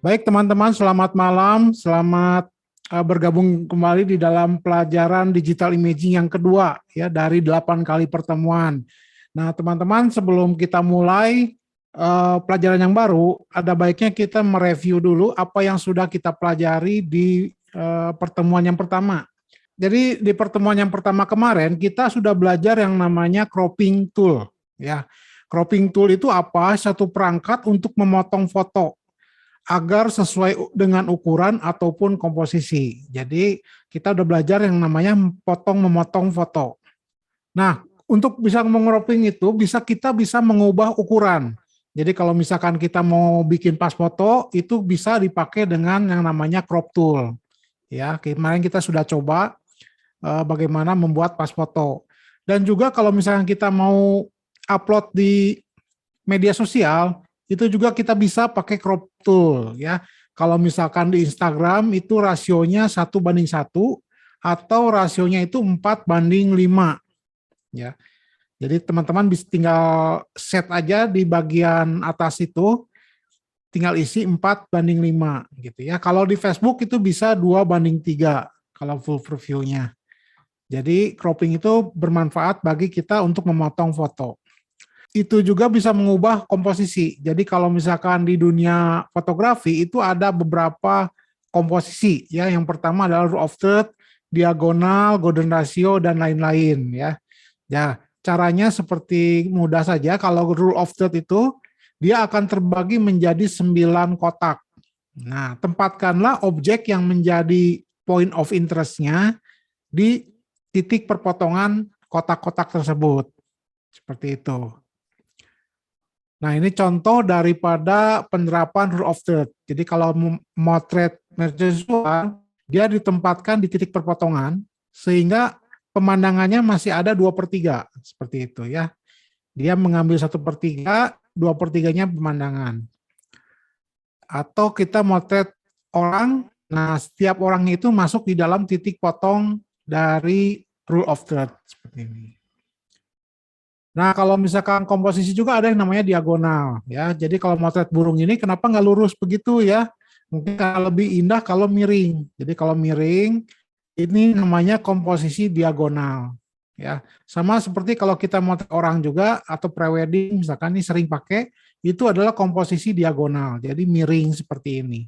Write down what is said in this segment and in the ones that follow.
Baik teman-teman, selamat malam, selamat bergabung kembali di dalam pelajaran digital imaging yang kedua ya dari 8 kali pertemuan. Nah teman-teman, sebelum kita mulai pelajaran yang baru, ada baiknya kita mereview dulu apa yang sudah kita pelajari di pertemuan yang pertama. Jadi di pertemuan yang pertama kemarin kita sudah belajar yang namanya cropping tool ya. Cropping tool itu apa? Satu perangkat untuk memotong foto agar sesuai dengan ukuran ataupun komposisi. Jadi kita udah belajar yang namanya memotong foto. Nah, untuk bisa mengcropping itu kita bisa mengubah ukuran. Jadi kalau misalkan kita mau bikin pas foto itu bisa dipakai dengan yang namanya crop tool. Ya, kemarin kita sudah coba bagaimana membuat pas foto. Dan juga kalau misalkan kita mau upload di media sosial, itu juga kita bisa pakai crop tool ya. Kalau misalkan di Instagram itu rasionya 1:1 atau rasionya itu 4:5 ya. Jadi teman-teman bisa tinggal set aja di bagian atas itu, tinggal isi 4:5 gitu ya. Kalau di Facebook itu bisa 2:3 kalau full preview-nya. Jadi cropping itu bermanfaat bagi kita untuk memotong foto. Itu juga bisa mengubah komposisi. Jadi kalau misalkan di dunia fotografi itu ada beberapa komposisi ya. Yang pertama adalah rule of third, diagonal, golden ratio dan lain-lain ya. Ya, caranya seperti mudah saja. Kalau rule of third itu dia akan terbagi menjadi 9 kotak. Nah, tempatkanlah objek yang menjadi point of interest-nya di titik perpotongan kotak-kotak tersebut. Seperti itu. Nah, ini contoh daripada penerapan rule of third. Jadi kalau motret mercusuar, dia ditempatkan di titik perpotongan, sehingga pemandangannya masih ada 2/3, seperti itu ya. Dia mengambil 1/3, 2/3-nya pemandangan. Atau kita motret orang, nah setiap orang itu masuk di dalam titik potong dari rule of third, seperti ini. Nah, kalau misalkan komposisi juga ada yang namanya diagonal, ya. Jadi kalau motret burung ini kenapa nggak lurus begitu ya? Mungkin lebih indah kalau miring. Jadi kalau miring, ini namanya komposisi diagonal, ya. Sama seperti kalau kita motret orang juga atau prewedding, misalkan ini sering pakai, itu adalah komposisi diagonal. Jadi miring seperti ini.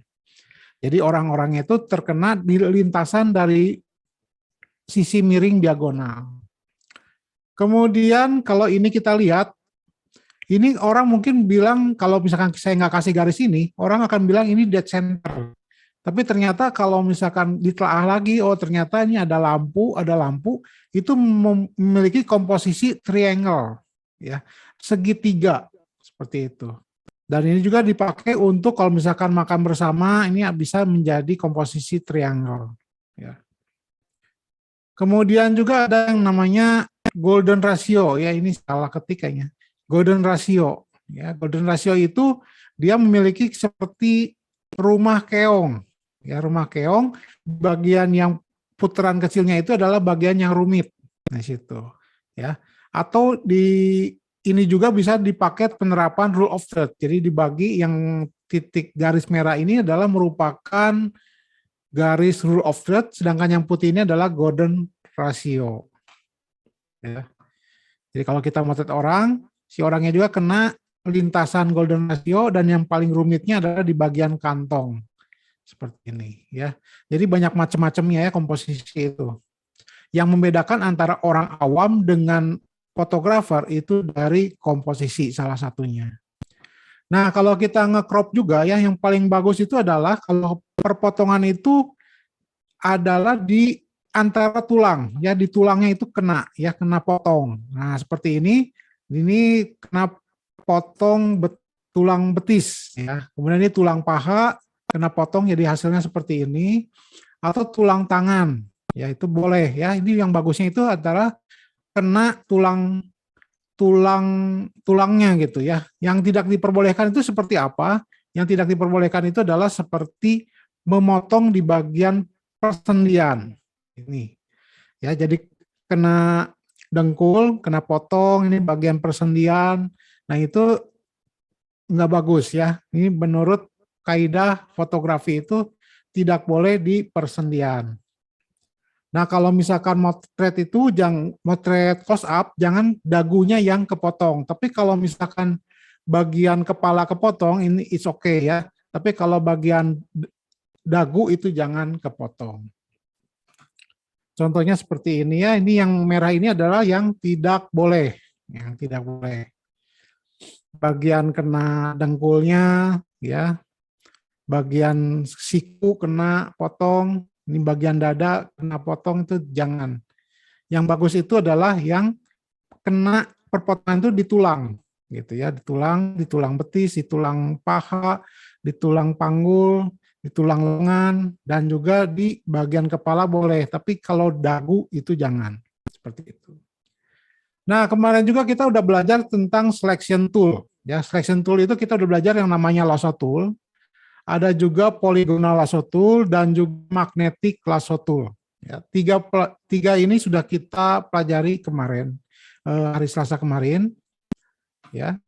Jadi orang-orangnya itu terkena di lintasan dari sisi miring diagonal. Kemudian kalau ini kita lihat, ini orang mungkin bilang kalau misalkan saya nggak kasih garis ini, orang akan bilang ini dead center. Tapi ternyata kalau misalkan ditelaah lagi, oh ternyata ini ada lampu, itu memiliki komposisi triangle, ya, segitiga, seperti itu. Dan ini juga dipakai untuk kalau misalkan makan bersama, ini bisa menjadi komposisi triangle. Ya. Kemudian juga ada yang namanya golden ratio, ya ini salah ketik kayaknya. Golden ratio, ya golden ratio itu dia memiliki seperti rumah keong, ya rumah keong. Bagian yang putaran kecilnya itu adalah bagian yang rumit, nah situ, ya. Atau di ini juga bisa dipakai penerapan rule of third. Jadi dibagi yang titik garis merah ini adalah merupakan garis rule of third, sedangkan yang putih ini adalah golden ratio. Ya. Jadi kalau kita motret orang, si orangnya juga kena lintasan golden ratio dan yang paling rumitnya adalah di bagian kantong. Seperti ini ya. Jadi banyak macam-macamnya ya komposisi itu. Yang membedakan antara orang awam dengan fotografer itu dari komposisi salah satunya. Nah, kalau kita nge-crop juga ya yang paling bagus itu adalah kalau perpotongan itu adalah di antara tulang, ya di tulangnya itu kena potong. Nah seperti ini kena potong tulang betis, ya. Kemudian ini tulang paha kena potong, jadi hasilnya seperti ini. Atau tulang tangan, ya itu boleh, ya. Ini yang bagusnya itu adalah kena tulangnya gitu ya. Yang tidak diperbolehkan itu seperti apa? Yang tidak diperbolehkan itu adalah seperti memotong di bagian persendian ini ya, jadi kena dengkul, kena potong ini bagian persendian, nah itu nggak bagus ya, ini menurut kaidah fotografi itu tidak boleh di persendian. Nah, kalau misalkan motret itu jangan motret close up, jangan dagunya yang kepotong. Tapi kalau misalkan bagian kepala kepotong ini it's okay ya. Tapi kalau bagian dagu itu jangan kepotong. Contohnya seperti ini ya. Ini yang merah ini adalah yang tidak boleh, yang tidak boleh. Bagian kena dengkulnya ya. Bagian siku kena potong, ini bagian dada kena potong itu jangan. Yang bagus itu adalah yang kena perpotongan itu di tulang, gitu ya, di tulang betis, di tulang paha, di tulang panggul, di tulang lengan, dan juga di bagian kepala boleh, tapi kalau dagu itu jangan, seperti itu. Nah, kemarin juga kita udah belajar tentang selection tool. Ya, selection tool itu kita udah belajar yang namanya lasso tool, ada juga polygonal lasso tool dan juga magnetic lasso tool. Ya, tiga ini sudah kita pelajari kemarin, hari Selasa kemarin, ya.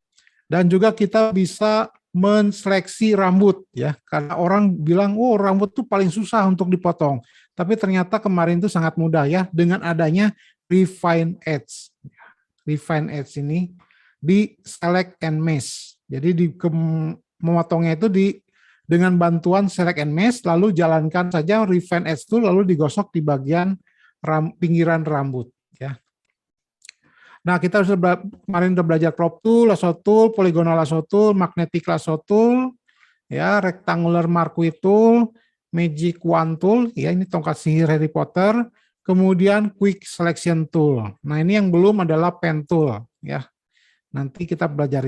Dan juga kita bisa menseleksi rambut, ya. Karena orang bilang, oh rambut tuh paling susah untuk dipotong. Tapi ternyata kemarin itu sangat mudah ya, dengan adanya refine edge. Refine edge ini di select and mesh. Jadi memotongnya itu dengan bantuan select and mesh, lalu jalankan saja refine edge tool, lalu digosok di bagian pinggiran rambut. Ya. Nah, kita kemarin sudah belajar crop tool, lasso tool, polygonal lasso tool, magnetic lasso tool, ya, rectangular marquee tool, magic wand tool, ya ini tongkat sihir Harry Potter, kemudian quick selection tool. Nah, ini yang belum adalah pen tool, ya. Nanti kita belajar.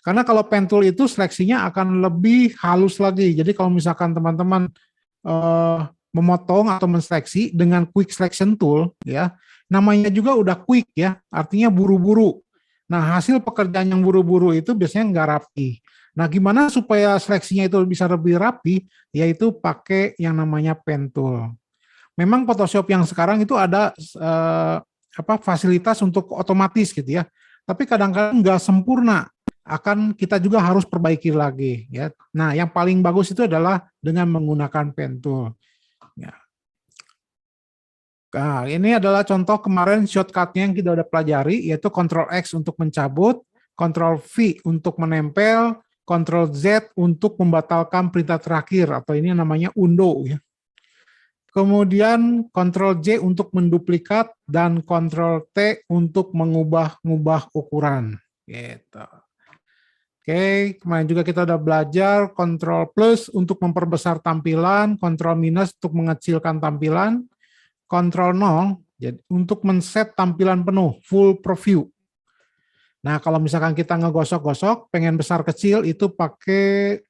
Karena kalau pen tool itu seleksinya akan lebih halus lagi. Jadi kalau misalkan teman-teman memotong atau menseleksi dengan quick selection tool, ya, namanya juga udah quick ya, artinya buru-buru. Nah, hasil pekerjaan yang buru-buru itu biasanya nggak rapi. Nah, gimana supaya seleksinya itu bisa lebih rapi? Yaitu pakai yang namanya pen tool. Memang Photoshop yang sekarang itu ada fasilitas untuk otomatis gitu ya. Tapi kadang-kadang nggak sempurna. Akan kita juga harus perbaiki lagi ya. Nah, yang paling bagus itu adalah dengan menggunakan pen tool. Ya. Nah, ini adalah contoh kemarin shortcut-nya yang kita udah pelajari, yaitu Ctrl X untuk mencabut, Ctrl V untuk menempel, Ctrl Z untuk membatalkan perintah terakhir atau ini namanya undo ya. Kemudian Ctrl J untuk menduplikat dan Ctrl T untuk mengubah-ubah ukuran. Gitu. Oke, kemarin juga kita udah belajar Ctrl plus untuk memperbesar tampilan, Ctrl minus untuk mengecilkan tampilan, Ctrl 0 jadi untuk men-set tampilan penuh, full preview. Nah, kalau misalkan kita ngegosok-gosok, pengen besar kecil itu pakai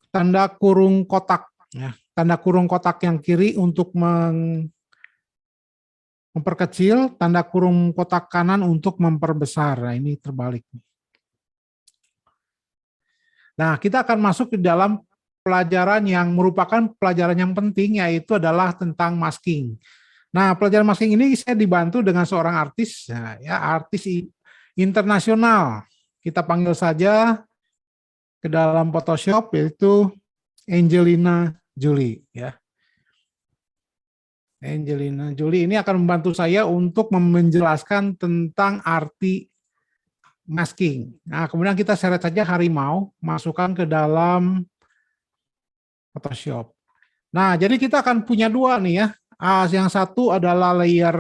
tanda kurung kotak. Ya. Tanda kurung kotak yang kiri untuk memperkecil, tanda kurung kotak kanan untuk memperbesar. Nah, ini terbalik. Nah, kita akan masuk ke dalam pelajaran yang merupakan pelajaran yang penting, yaitu adalah tentang masking. Nah, pelajaran masking ini saya dibantu dengan seorang artis, ya artis internasional. Kita panggil saja ke dalam Photoshop, yaitu Angelina Jolie. Ya. Angelina Jolie ini akan membantu saya untuk menjelaskan tentang arti masking. Nah, kemudian kita seret saja harimau, masukkan ke dalam Photoshop. Nah, jadi kita akan punya dua nih ya. Yang satu adalah layer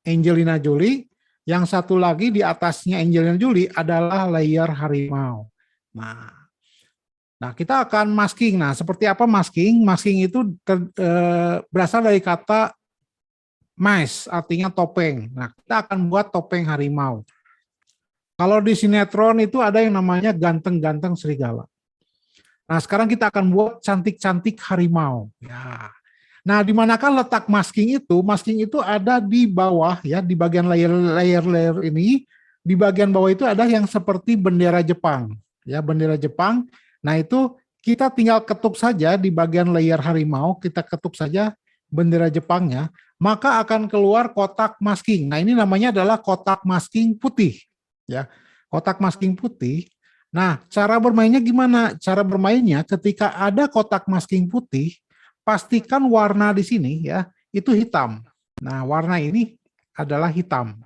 Angelina Jolie, yang satu lagi di atasnya Angelina Jolie adalah layer harimau. Nah, kita akan masking. Nah, seperti apa masking? Masking itu berasal dari kata mask, artinya topeng. Nah, kita akan buat topeng harimau. Kalau di sinetron itu ada yang namanya ganteng-ganteng serigala. Nah, sekarang kita akan buat cantik-cantik harimau. Ya. Nah, di manakah letak masking itu? Masking itu ada di bawah, ya, di bagian layer ini. Di bagian bawah itu ada yang seperti bendera Jepang. Ya, bendera Jepang. Nah, itu kita tinggal ketuk saja di bagian layer harimau, kita ketuk saja bendera Jepangnya, maka akan keluar kotak masking. Nah, ini namanya adalah kotak masking putih. Ya, kotak masking putih. Nah, cara bermainnya gimana? Cara bermainnya ketika ada kotak masking putih, pastikan warna di sini ya, itu hitam. Nah, warna ini adalah hitam.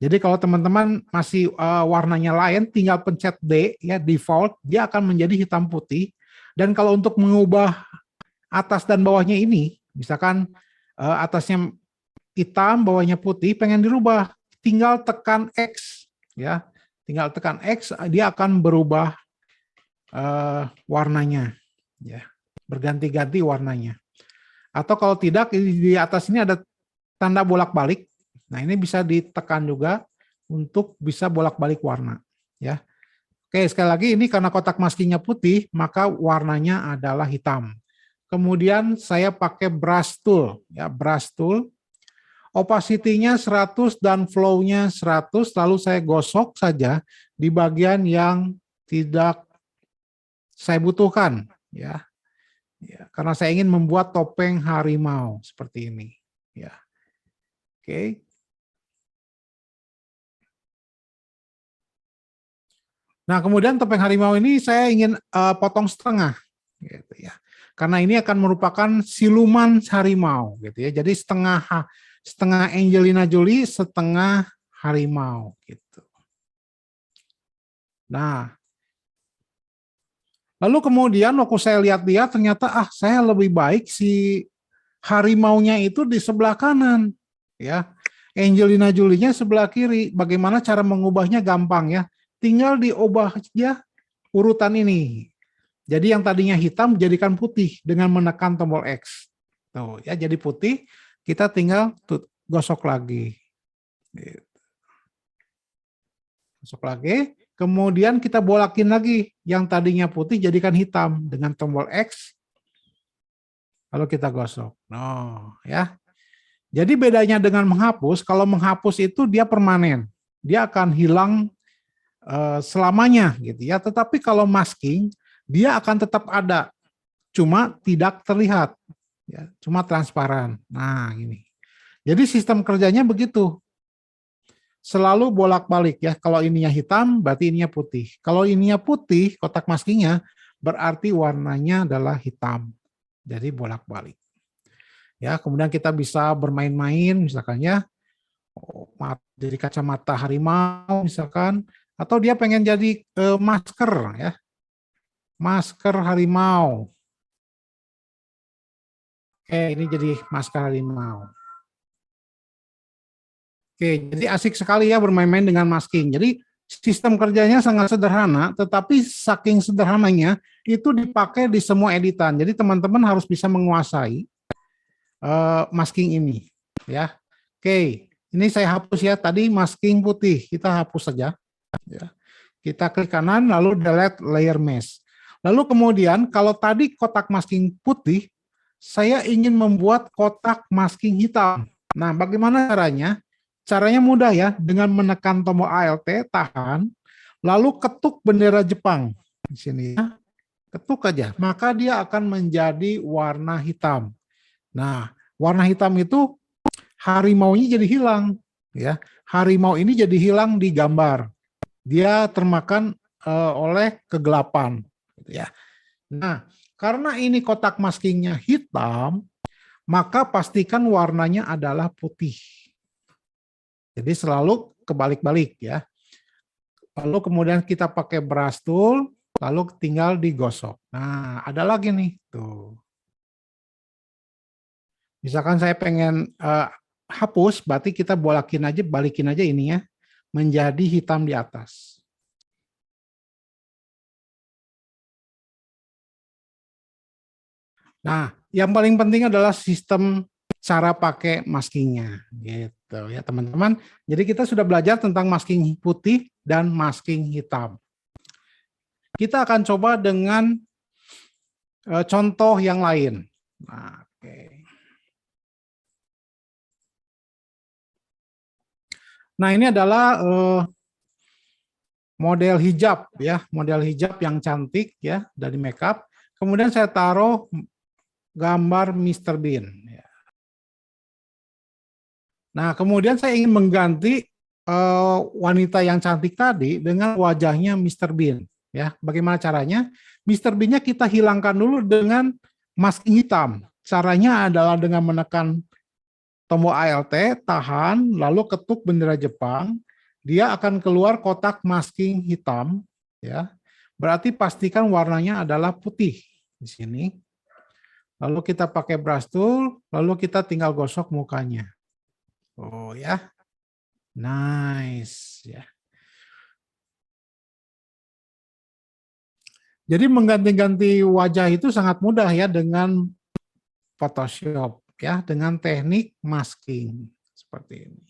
Jadi kalau teman-teman masih warnanya lain, tinggal pencet D ya, default, dia akan menjadi hitam putih. Dan kalau untuk mengubah atas dan bawahnya ini, misalkan atasnya hitam, bawahnya putih, pengen dirubah, tinggal tekan X ya. Tinggal tekan X, dia akan berubah warnanya ya. Berganti-ganti warnanya. Atau kalau tidak, di atas ini ada tanda bolak-balik. Nah, ini bisa ditekan juga untuk bisa bolak-balik warna ya. Oke, sekali lagi ini karena kotak maskingnya putih, maka warnanya adalah hitam. Kemudian saya pakai brush tool ya, brush tool. Opacity-nya 100 dan flow-nya 100, lalu saya gosok saja di bagian yang tidak saya butuhkan ya. Ya, karena saya ingin membuat topeng harimau seperti ini ya. Oke. Nah, kemudian topeng harimau ini saya ingin potong setengah gitu ya. Karena ini akan merupakan siluman harimau gitu ya. Jadi setengah Angelina Jolie, setengah harimau gitu. Nah, lalu kemudian waktu saya lihat-lihat ternyata saya lebih baik si harimaunya itu di sebelah kanan ya. Angelina Jolie-nya sebelah kiri. Bagaimana cara mengubahnya gampang ya. Tinggal diubah aja urutan ini. Jadi yang tadinya hitam jadikan putih dengan menekan tombol X. Tuh ya, jadi putih, kita tinggal gosok lagi. Gosok lagi, kemudian kita bolakin lagi yang tadinya putih jadikan hitam dengan tombol X. Lalu kita gosok. No, ya. Jadi bedanya dengan menghapus, kalau menghapus itu dia permanen. Dia akan hilang selamanya gitu ya. Tetapi kalau masking, dia akan tetap ada, cuma tidak terlihat, ya, cuma transparan. Nah, ini. Jadi sistem kerjanya begitu. Selalu bolak-balik ya. Kalau ininya hitam, berarti ininya putih. Kalau ininya putih, kotak maskingnya, berarti warnanya adalah hitam. Jadi bolak-balik. Ya, kemudian kita bisa bermain-main, misalkan ya, jadi kacamata harimau, misalkan, atau dia pengen jadi masker ya, masker harimau. Oke, ini jadi masker harimau. Oke, jadi asik sekali ya bermain-main dengan masking. Jadi sistem kerjanya sangat sederhana, tetapi saking sederhananya itu dipakai di semua editan. Jadi teman-teman harus bisa menguasai masking ini, ya. Oke, ini saya hapus ya. Tadi masking putih, kita hapus saja. Ya. Kita klik kanan, lalu delete layer mesh. Lalu kemudian kalau tadi kotak masking putih, saya ingin membuat kotak masking hitam. Nah, bagaimana caranya? Caranya mudah ya, dengan menekan tombol Alt, tahan, lalu ketuk bendera Jepang. Di sini ya, ketuk aja, maka dia akan menjadi warna hitam. Nah, warna hitam itu harimaunya jadi hilang. Ya, harimau ini jadi hilang di gambar. Dia termakan oleh kegelapan. Gitu ya. Nah, karena ini kotak maskingnya hitam, maka pastikan warnanya adalah putih. Jadi selalu kebalik-balik ya. Lalu kemudian kita pakai brush tool, lalu tinggal digosok. Nah, ada lagi nih, tuh. Misalkan saya pengen hapus, berarti kita balikin aja ini ya, menjadi hitam di atas. Nah, yang paling penting adalah sistem cara pakai maskingnya, gitu ya teman-teman. Jadi kita sudah belajar tentang masking putih dan masking hitam. Kita akan coba dengan contoh yang lain. Nah, oke. Nah, ini adalah model hijab ya, model hijab yang cantik ya dari makeup. Kemudian saya taruh gambar Mr. Bean. Nah, kemudian saya ingin mengganti wanita yang cantik tadi dengan wajahnya Mr. Bean. Ya, bagaimana caranya? Mr. Bean-nya kita hilangkan dulu dengan masking hitam. Caranya adalah dengan menekan tombol Alt, tahan, lalu ketuk bendera Jepang, dia akan keluar kotak masking hitam, ya. Berarti pastikan warnanya adalah putih di sini. Lalu kita pakai brush tool, lalu kita tinggal gosok mukanya. Oh ya, nice ya. Jadi mengganti-ganti wajah itu sangat mudah ya dengan Photoshop ya, dengan teknik masking seperti ini.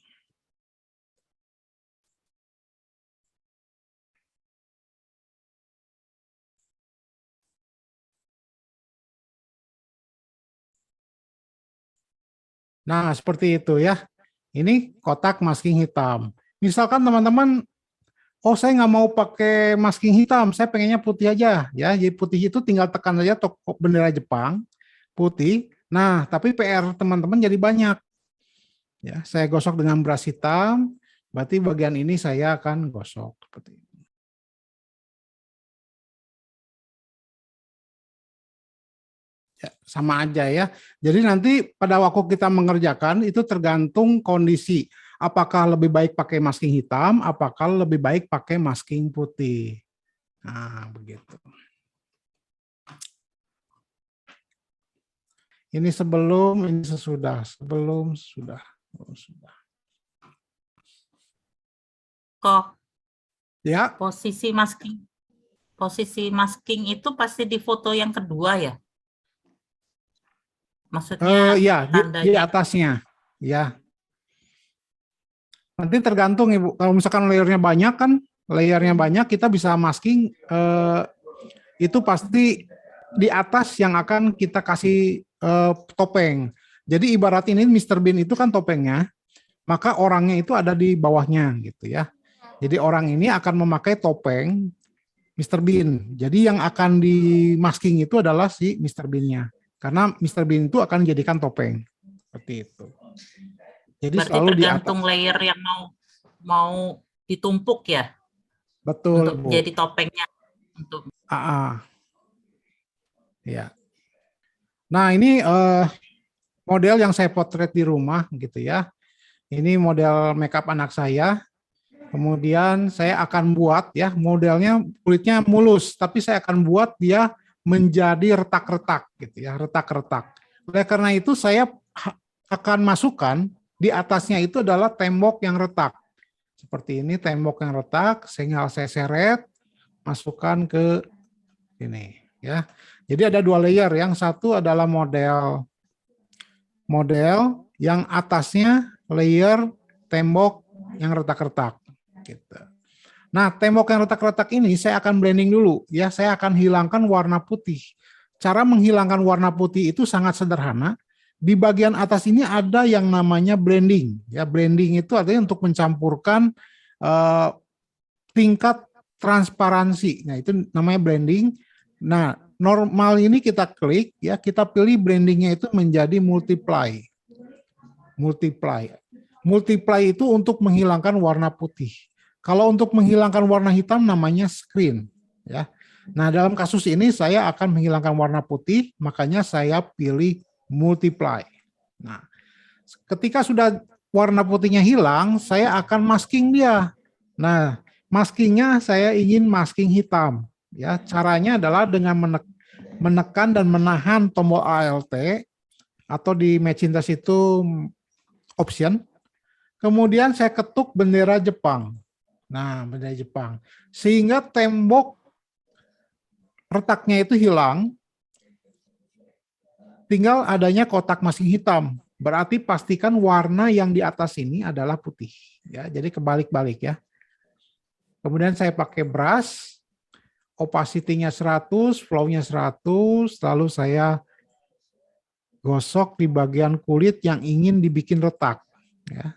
Nah, seperti itu ya. Ini kotak masking hitam. Misalkan teman-teman, oh saya nggak mau pakai masking hitam, saya pengennya putih aja ya. Jadi putih itu tinggal tekan aja toko bendera Jepang putih. Nah, tapi PR teman-teman jadi banyak. Ya, saya gosok dengan brush hitam. Berarti bagian ini saya akan gosok seperti ini. Ya, sama aja ya. Jadi nanti pada waktu kita mengerjakan itu tergantung kondisi. Apakah lebih baik pakai masking hitam, apakah lebih baik pakai masking putih. Nah, begitu. Ini sebelum, ini sesudah. Sebelum, sudah. Oh, sudah. Kok Ya. posisi masking itu pasti di foto yang kedua ya? Maksudnya Ya, di tandanya atasnya. Ya. Nanti tergantung Ibu. Kalau misalkan layernya banyak, kita bisa masking itu pasti di atas yang akan kita kasih topeng. Jadi ibarat ini Mr. Bean itu kan topengnya, maka orangnya itu ada di bawahnya gitu ya. Jadi orang ini akan memakai topeng Mr. Bean. Jadi yang akan di masking itu adalah si Mr. Bean-nya. Karena Mr. Bean itu akan dijadikan topeng. Seperti itu. Jadi berarti selalu di atas. tergantung layer yang mau ditumpuk ya? Betul, untuk Bu. jadi topengnya. Untuk ya. Nah, ini model yang saya potret di rumah gitu ya. Ini model makeup anak saya. Kemudian saya akan buat ya, modelnya kulitnya mulus, tapi saya akan buat dia menjadi retak-retak gitu ya, retak-retak. Oleh karena itu saya akan masukkan di atasnya itu adalah tembok yang retak. Seperti ini tembok yang retak, sehingga saya seret, masukkan ke ini ya. Jadi ada dua layer, yang satu adalah model yang atasnya layer tembok yang retak-retak gitu. Nah, tembok yang retak-retak ini saya akan blending dulu ya, saya akan hilangkan warna putih. Cara menghilangkan warna putih itu sangat sederhana. Di bagian atas ini ada yang namanya blending. Ya, blending itu artinya untuk mencampurkan tingkat transparansi. Nah, itu namanya blending. Nah, normal ini kita klik ya, kita pilih blendingnya itu menjadi multiply. Multiply itu untuk menghilangkan warna putih. Kalau untuk menghilangkan warna hitam namanya screen ya. Nah, dalam kasus ini saya akan menghilangkan warna putih, makanya saya pilih multiply. Nah, ketika sudah warna putihnya hilang, saya akan masking dia. Nah, maskingnya saya ingin masking hitam. Ya, caranya adalah dengan menekan dan menahan tombol Alt atau di Macintosh itu option. Kemudian saya ketuk bendera Jepang. Nah, bendera Jepang. Sehingga tembok retaknya itu hilang, tinggal adanya kotak masking hitam. Berarti pastikan warna yang di atas ini adalah putih. Ya, jadi kebalik-balik ya. Kemudian saya pakai brush, opacity-nya 100, flow-nya 100, lalu saya gosok di bagian kulit yang ingin dibikin retak. Ya.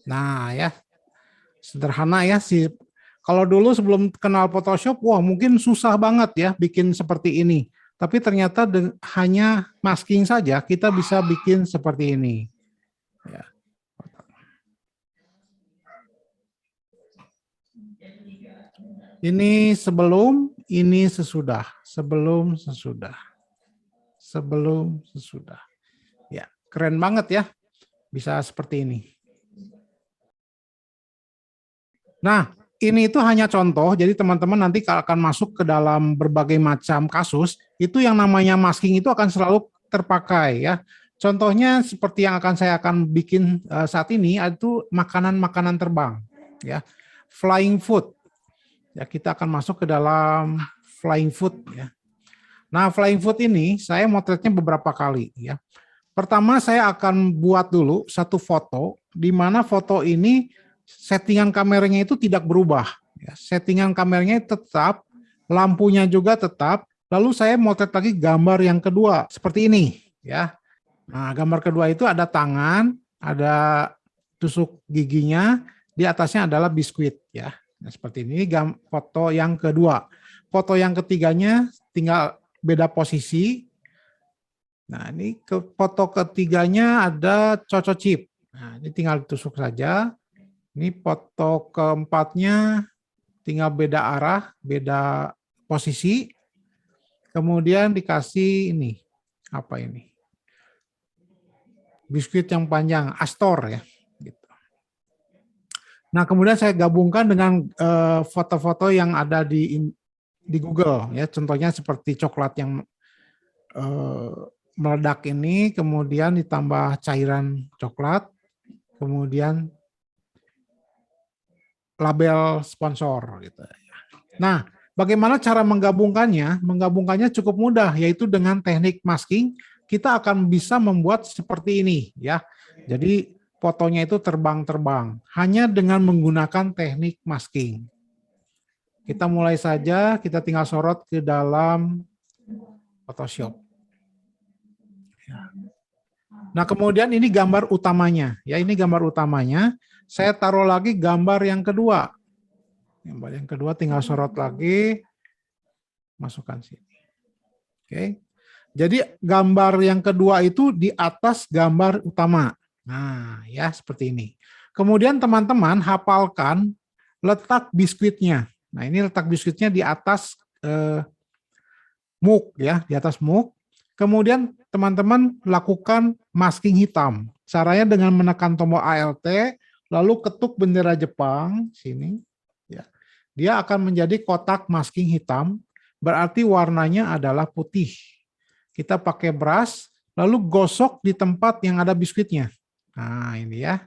Nah ya, sederhana ya sih. Kalau dulu sebelum kenal Photoshop, wah mungkin susah banget ya bikin seperti ini. Tapi ternyata hanya masking saja kita bisa bikin seperti ini. Ya. Ini sebelum, ini sesudah. Sebelum, sesudah. Sebelum, sesudah. Ya, keren banget ya. Bisa seperti ini. Nah, ini itu hanya contoh, jadi teman-teman nanti kalau akan masuk ke dalam berbagai macam kasus, itu yang namanya masking itu akan selalu terpakai ya. Contohnya seperti yang saya akan bikin saat ini, itu makanan-makanan terbang ya. Flying food. Ya, kita akan masuk ke dalam flying food ya. Nah, flying food ini saya motretnya beberapa kali ya. Pertama saya akan buat dulu satu foto di mana foto ini settingan kameranya itu tidak berubah ya. Settingan kameranya tetap, lampunya juga tetap. Lalu saya motret lagi gambar yang kedua seperti ini ya. Nah, gambar kedua itu ada tangan, ada tusuk giginya, di atasnya adalah biskuit ya. Nah, seperti ini foto yang kedua. Foto yang ketiganya tinggal beda posisi. Nah, ini foto ketiganya ada coco chip. Nah, ini tinggal ditusuk saja. Ini foto keempatnya tinggal beda arah, beda posisi. Kemudian dikasih ini. Apa ini? Biskuit yang panjang, Astor ya. Nah, kemudian saya gabungkan dengan foto-foto yang ada di Google ya, contohnya seperti coklat yang meledak ini, kemudian ditambah cairan coklat, kemudian label sponsor gitu. Nah, bagaimana cara menggabungkannya? Menggabungkannya cukup mudah, yaitu dengan teknik masking kita akan bisa membuat seperti ini ya. Jadi fotonya itu terbang-terbang hanya dengan menggunakan teknik masking. Kita mulai saja, kita tinggal sorot ke dalam Photoshop. Nah, kemudian ini gambar utamanya. Ya, ini gambar utamanya. Saya taruh lagi gambar yang kedua. Gambar yang kedua tinggal sorot lagi, masukkan sini. Oke. Jadi gambar yang kedua itu di atas gambar utama. Nah, ya seperti ini. Kemudian teman-teman hafalkan letak biskuitnya. Nah, ini letak biskuitnya di atas muk ya, di atas muk. Kemudian teman-teman lakukan masking hitam. Caranya dengan menekan tombol ALT, lalu ketuk bendera Jepang sini ya. Dia akan menjadi kotak masking hitam, berarti warnanya adalah putih. Kita pakai brush, lalu gosok di tempat yang ada biskuitnya. Nah, ini ya.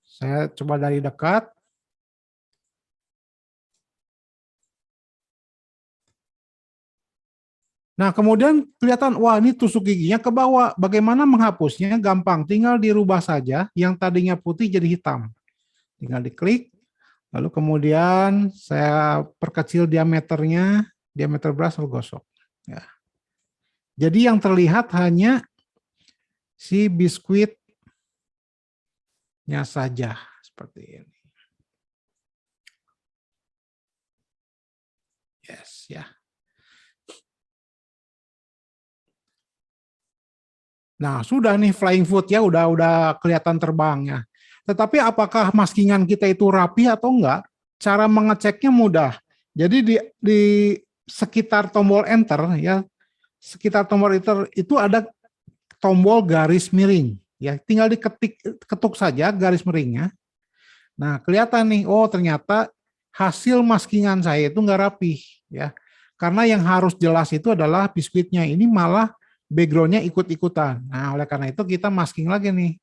Saya coba dari dekat. Nah, kemudian kelihatan, wah ini tusuk giginya ke bawah. Bagaimana menghapusnya? Gampang, tinggal dirubah saja. Yang tadinya putih jadi hitam. Tinggal diklik, lalu kemudian saya perkecil diameternya, diameter brush lalu gosok. Ya. Jadi yang terlihat hanya si biskuitnya saja, seperti ini. Yes, ya. Nah, sudah nih flying food ya, udah kelihatan terbangnya. Tetapi apakah maskingan kita itu rapi atau enggak? Cara mengeceknya mudah. Jadi di sekitar tombol enter ya, sekitar tombol enter itu ada tombol garis miring ya, tinggal ketuk saja garis miringnya. Nah, kelihatan nih, oh ternyata hasil maskingan saya itu enggak rapi ya. Karena yang harus jelas itu adalah biskuitnya, ini malah background-nya ikut-ikutan. Nah, oleh karena itu kita masking lagi nih.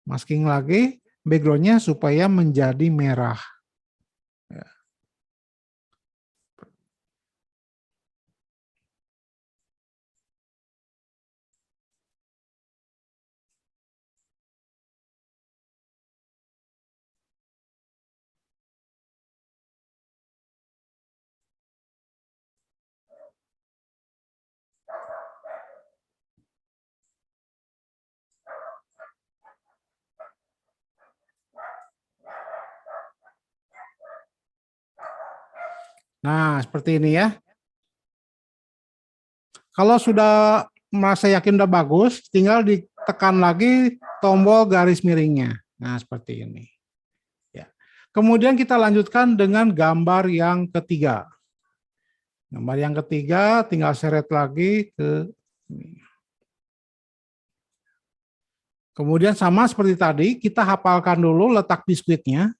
Masking lagi background-nya supaya menjadi merah. Ya. Nah, seperti ini ya. Kalau sudah merasa yakin udah bagus, tinggal tekan lagi tombol garis miringnya. Nah, seperti ini. Ya. Kemudian kita lanjutkan dengan gambar yang ketiga. Gambar yang ketiga tinggal seret lagi ke ini. Kemudian sama seperti tadi, kita hafalkan dulu letak biskuitnya.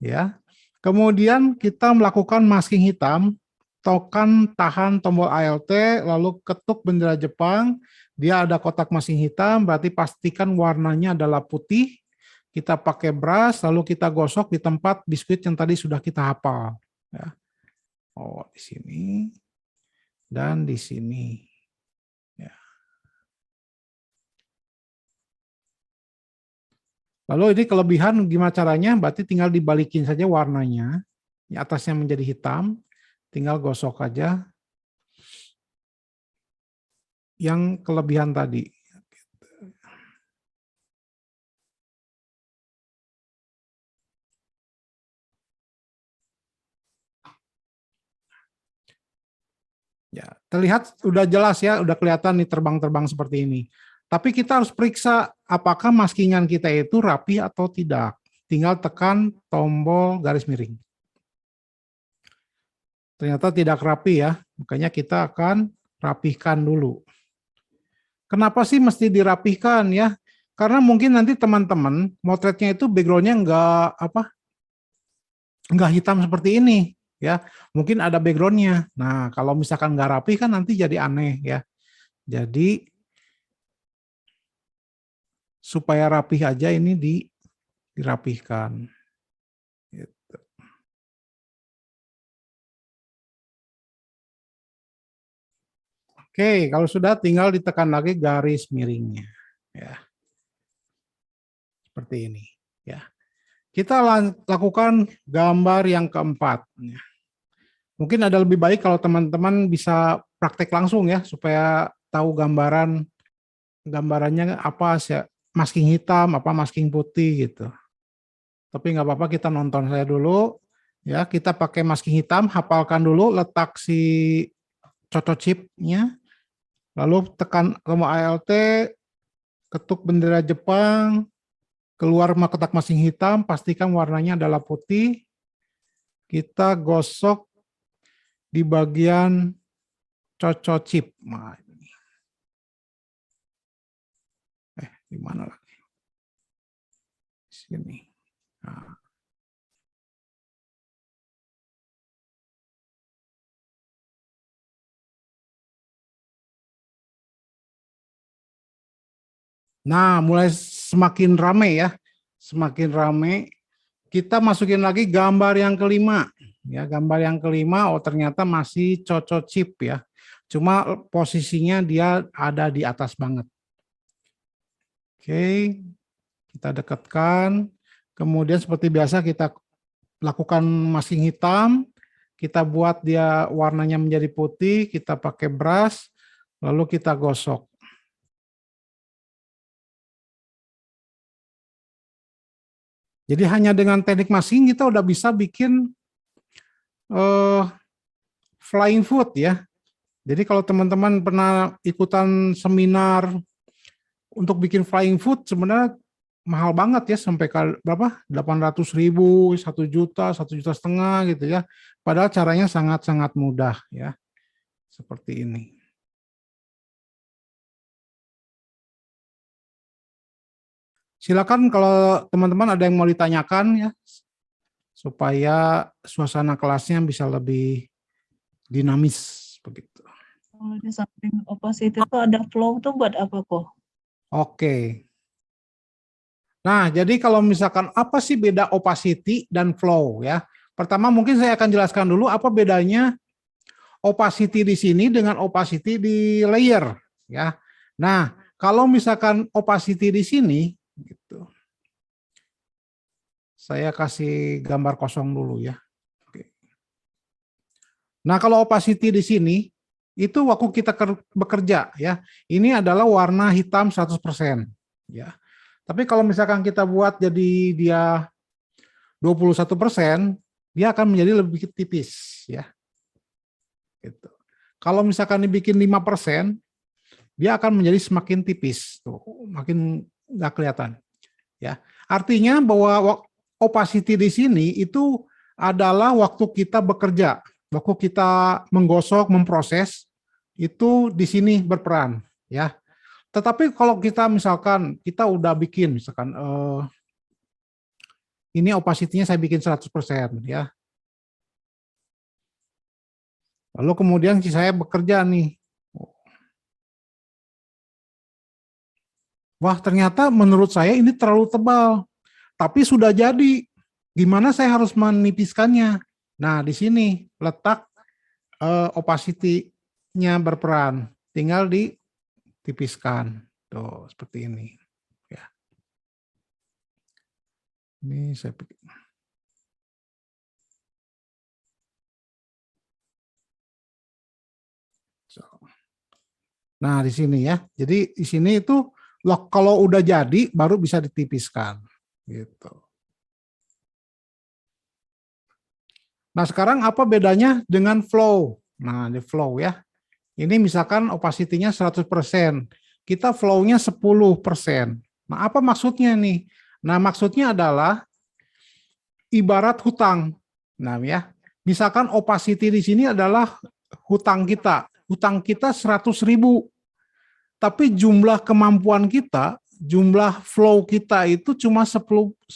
Ya. Kemudian kita melakukan masking hitam, tekan tahan tombol ALT, lalu ketuk bendera Jepang, dia ada kotak masking hitam, berarti pastikan warnanya adalah putih, kita pakai brush, lalu kita gosok di tempat biskuit yang tadi sudah kita hafal. Ya. Oh, di sini, dan di sini. Ya. Lalu ini kelebihan gimana caranya? Berarti tinggal dibalikin saja warnanya, atasnya menjadi hitam, tinggal gosok aja yang kelebihan tadi. Ya, terlihat udah jelas ya, udah kelihatan nih terbang-terbang seperti ini. Tapi kita harus periksa apakah maskingan kita itu rapi atau tidak. Tinggal tekan tombol garis miring. Ternyata tidak rapi ya, makanya kita akan rapihkan dulu. Kenapa sih mesti dirapihkan ya? Karena mungkin nanti teman-teman motretnya itu backgroundnya nggak hitam seperti ini ya. Mungkin ada backgroundnya. Nah kalau misalkan nggak rapi kan nanti jadi aneh ya. Jadi supaya rapih aja ini dirapihkan. Gitu. Oke, kalau sudah tinggal ditekan lagi garis miringnya. Ya. Seperti ini. Ya. Kita lakukan gambar yang keempat. Ya. Mungkin ada lebih baik kalau teman-teman bisa praktek langsung ya, supaya tahu gambarannya apa sih, masking hitam, apa masking putih gitu. Tapi nggak apa-apa, kita nonton saya dulu. Ya, kita pakai masking hitam, hafalkan dulu letak si cocok chipnya, lalu tekan tombol ALT, ketuk bendera Jepang, keluar kotak masking hitam, pastikan warnanya adalah putih. Kita gosok di bagian cocok chip. Nah, di mana lagi? Sini. Nah. Nah, mulai semakin ramai ya. Semakin ramai. Kita masukin lagi gambar yang kelima. Ya, gambar yang kelima, oh ternyata masih cocok chip ya. Cuma posisinya dia ada di atas banget. Oke, kita dekatkan. Kemudian seperti biasa kita lakukan masking hitam. Kita buat dia warnanya menjadi putih. Kita pakai brush, lalu kita gosok. Jadi hanya dengan teknik masking kita udah bisa bikin flying foot ya. Jadi kalau teman-teman pernah ikutan seminar untuk bikin flying foot sebenarnya mahal banget ya, sampai berapa? 800.000, 1 juta, 1,5 juta gitu ya. Padahal caranya sangat-sangat mudah ya. Seperti ini. Silakan kalau teman-teman ada yang mau ditanyakan ya, supaya suasana kelasnya bisa lebih dinamis begitu. Kalau di samping opacity itu ada flow tuh buat apa kok? Oke. Nah, jadi kalau misalkan apa sih beda opacity dan flow ya? Pertama mungkin saya akan jelaskan dulu apa bedanya opacity di sini dengan opacity di layer ya. Nah, kalau misalkan opacity di sini gitu. Saya kasih gambar kosong dulu ya. Oke. Nah, kalau opacity di sini itu waktu kita bekerja ya. Ini adalah warna hitam 100% ya. Tapi kalau misalkan kita buat jadi dia 21%, dia akan menjadi lebih tipis ya. Gitu. Kalau misalkan dibikin 5%, dia akan menjadi semakin tipis, tuh, makin nggak kelihatan. Ya, artinya bahwa opacity di sini itu adalah waktu kita bekerja, waktu kita menggosok, memproses, itu di sini berperan. Ya, tetapi kalau kita misalkan kita udah bikin, misalkan ini opacity-nya saya bikin 100%, ya. Lalu kemudian saya bekerja nih. Wah, ternyata menurut saya ini terlalu tebal. Tapi sudah jadi. Gimana saya harus menipiskannya? Nah, di sini letak opacity-nya berperan. Tinggal ditipiskan. Tuh, seperti ini. Ya. Ini saya pikir. Nah, di sini ya. Jadi di sini itu kalau udah jadi baru bisa ditipiskan gitu. Nah, sekarang apa bedanya dengan flow? Nah, di flow ya. Ini misalkan opacity-nya 100%. Kita flow-nya 10%. Nah, apa maksudnya nih? Nah, maksudnya adalah ibarat hutang. Nah, ya. Misalkan opacity di sini adalah hutang kita. Hutang kita 100.000. Tapi jumlah kemampuan kita, jumlah flow kita itu cuma 10%.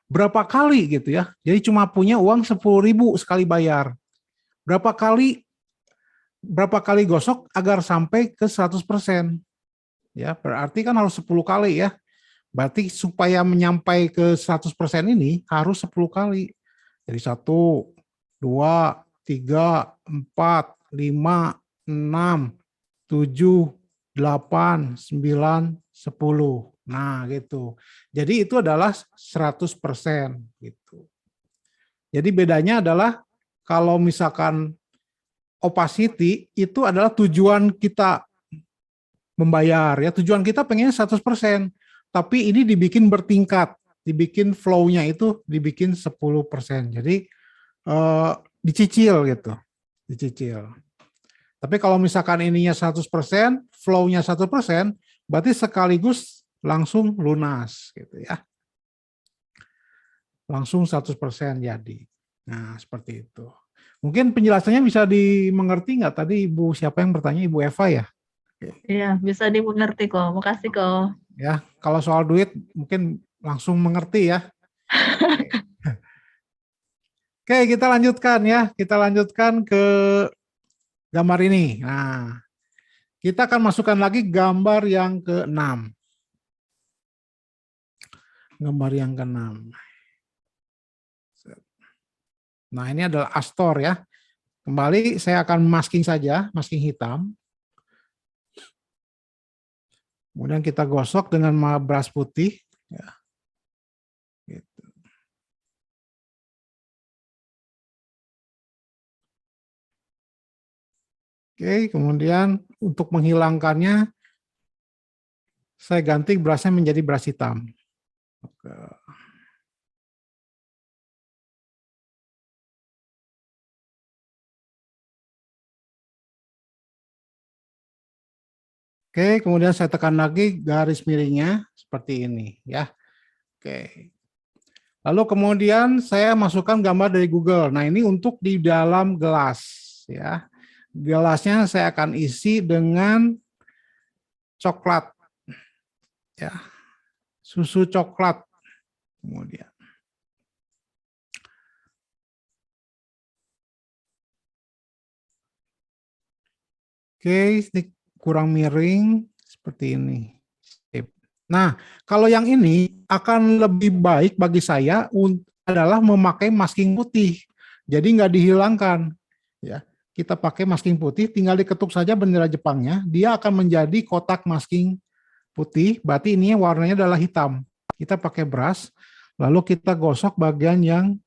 Berapa kali gitu ya. Jadi cuma punya uang 10.000 sekali bayar. Berapa kali gosok agar sampai ke 100%. Ya, berarti kan harus 10 kali ya. Berarti supaya menyampai ke 100% ini harus 10 kali. Jadi 1, 2, 3, 4, 5, 6, 7, 8, 9, 10. Nah, gitu. Jadi itu adalah 100% gitu. Jadi bedanya adalah kalau misalkan opacity itu adalah tujuan kita membayar ya. Tujuan kita pengennya 100%, tapi ini dibikin bertingkat, dibikin flow-nya itu dibikin 10%. Jadi dicicil gitu. Dicicil. Tapi kalau misalkan ininya 100%, flow-nya 100%, berarti sekaligus langsung lunas gitu ya. Langsung 100% jadi. Nah, seperti itu. Mungkin penjelasannya bisa dimengerti nggak? Tadi Ibu siapa yang bertanya? Ibu Eva ya? Iya, bisa dimengerti kok. Makasih kok. Ya, kalau soal duit mungkin langsung mengerti ya. Oke, kita lanjutkan ya. Kita lanjutkan ke gambar ini. Nah, kita akan masukkan lagi gambar yang ke-6. Gambar yang ke-6. Nah, ini adalah Astor ya. Kembali saya akan masking saja, masking hitam. Kemudian kita gosok dengan brush putih. Ya. Gitu. Oke, kemudian untuk menghilangkannya, saya ganti brushnya menjadi brush hitam. Oke, kemudian saya tekan lagi garis miringnya seperti ini ya. Oke. Lalu kemudian saya masukkan gambar dari Google. Nah, ini untuk di dalam gelas ya. Gelasnya saya akan isi dengan coklat ya. Susu coklat. Kemudian oke, ini kurang miring seperti ini. Nah, kalau yang ini akan lebih baik bagi saya adalah memakai masking putih. Jadi nggak dihilangkan. Ya, kita pakai masking putih, tinggal diketuk saja bendera Jepangnya, dia akan menjadi kotak masking putih. Berarti ini warnanya adalah hitam. Kita pakai brush, lalu kita gosok bagian yang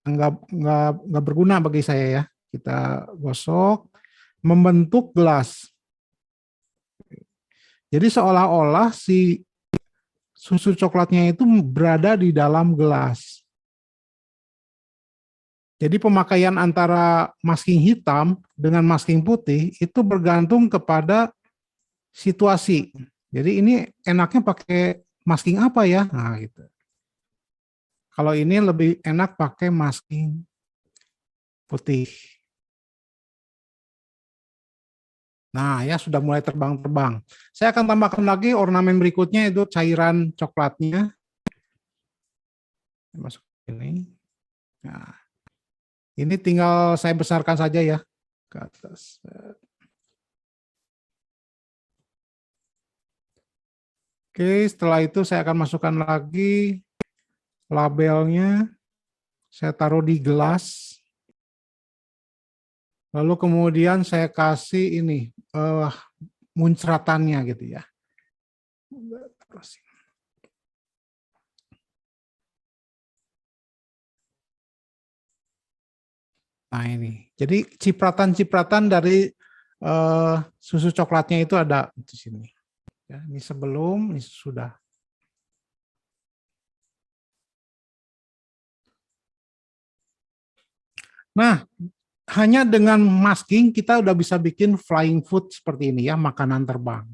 nggak berguna bagi saya ya. Kita gosok, membentuk gelas. Jadi seolah-olah si susu coklatnya itu berada di dalam gelas. Jadi pemakaian antara masking hitam dengan masking putih itu bergantung kepada situasi. Jadi ini enaknya pakai masking apa ya? Nah, gitu. Kalau ini lebih enak pakai masking putih. Nah, ya sudah mulai terbang-terbang. Saya akan tambahkan lagi ornamen berikutnya itu cairan coklatnya. Masuk ini. Nah, ini tinggal saya besarkan saja ya ke atas. Oke, setelah itu saya akan masukkan lagi labelnya. Saya taruh di gelas. Lalu kemudian saya kasih ini muncratannya gitu ya. Nah ini, jadi cipratan-cipratan dari susu coklatnya itu ada di sini. Ya, ini sebelum, ini sudah. Nah, hanya dengan masking kita udah bisa bikin flying food seperti ini ya, makanan terbang.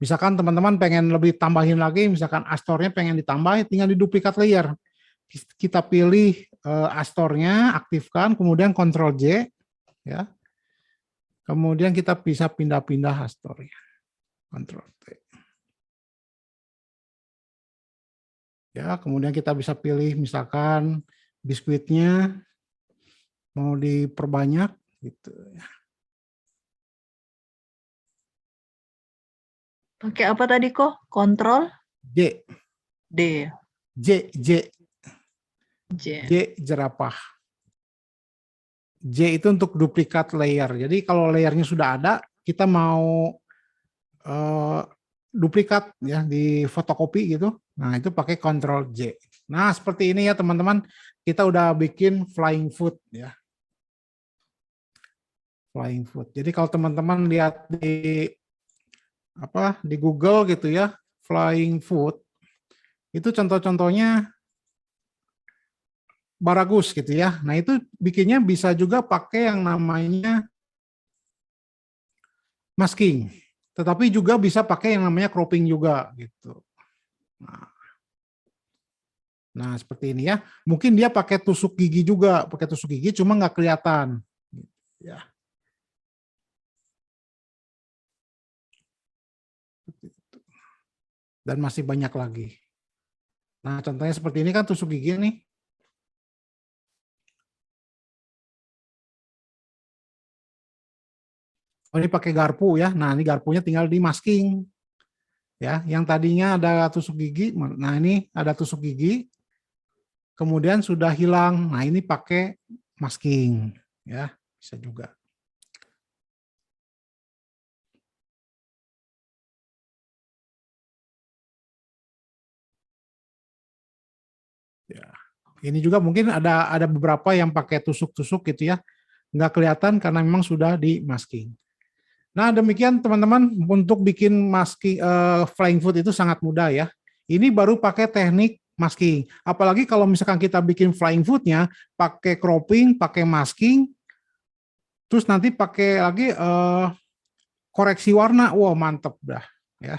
Misalkan teman-teman pengen lebih tambahin lagi, misalkan astornya pengen ditambah, tinggal di duplikat layer. Kita pilih astornya, aktifkan, kemudian Ctrl J, ya. Kemudian kita bisa pindah-pindah astornya. Ctrl T. Ya, kemudian kita bisa pilih misalkan biskuitnya mau diperbanyak gitu ya. Pakai apa tadi kok? Kontrol J, D. J, J, J. J jerapah. J itu untuk duplikat layer. Jadi kalau layernya sudah ada, kita mau duplikat ya di fotokopi gitu. Nah, itu pakai Ctrl J. Nah, seperti ini ya teman-teman. Kita udah bikin flying food ya. Flying food. Jadi kalau teman-teman lihat di Google gitu ya, flying food itu contoh-contohnya bagus gitu ya. Nah, itu bikinnya bisa juga pakai yang namanya masking. Tetapi juga bisa pakai yang namanya cropping juga gitu. Nah, seperti ini ya. Mungkin dia pakai tusuk gigi juga, pakai tusuk gigi cuma nggak kelihatan. Ya. Dan masih banyak lagi. Nah, contohnya seperti ini kan tusuk gigi nih. Oh, ini pakai garpu ya. Nah, ini garpunya tinggal di masking. Ya, yang tadinya ada tusuk gigi, nah ini ada tusuk gigi. Kemudian sudah hilang. Nah, ini pakai masking, ya, bisa juga. Ya. Ini juga mungkin ada beberapa yang pakai tusuk-tusuk gitu ya. Nggak kelihatan karena memang sudah di masking. Nah, demikian teman-teman untuk bikin masking flying food itu sangat mudah ya. Ini baru pakai teknik masking. Apalagi kalau misalkan kita bikin flying foodnya pakai cropping, pakai masking, terus nanti pakai lagi koreksi warna. Wow, mantep dah ya.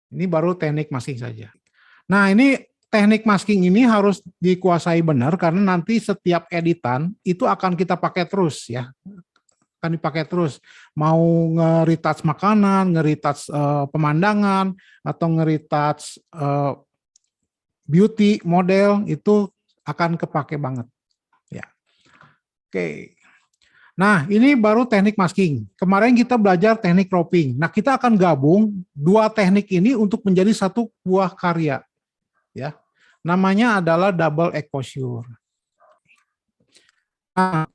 Ini baru teknik masking saja. Nah, ini teknik masking ini harus dikuasai benar karena nanti setiap editan itu akan kita pakai terus ya. Akan dipakai terus. Mau nge-retouch makanan, nge-retouch pemandangan, atau nge-retouch beauty, model, itu akan kepake banget. Ya. Oke. Nah, ini baru teknik masking. Kemarin kita belajar teknik cropping. Nah, kita akan gabung dua teknik ini untuk menjadi satu buah karya. Ya, namanya adalah double exposure. Nah,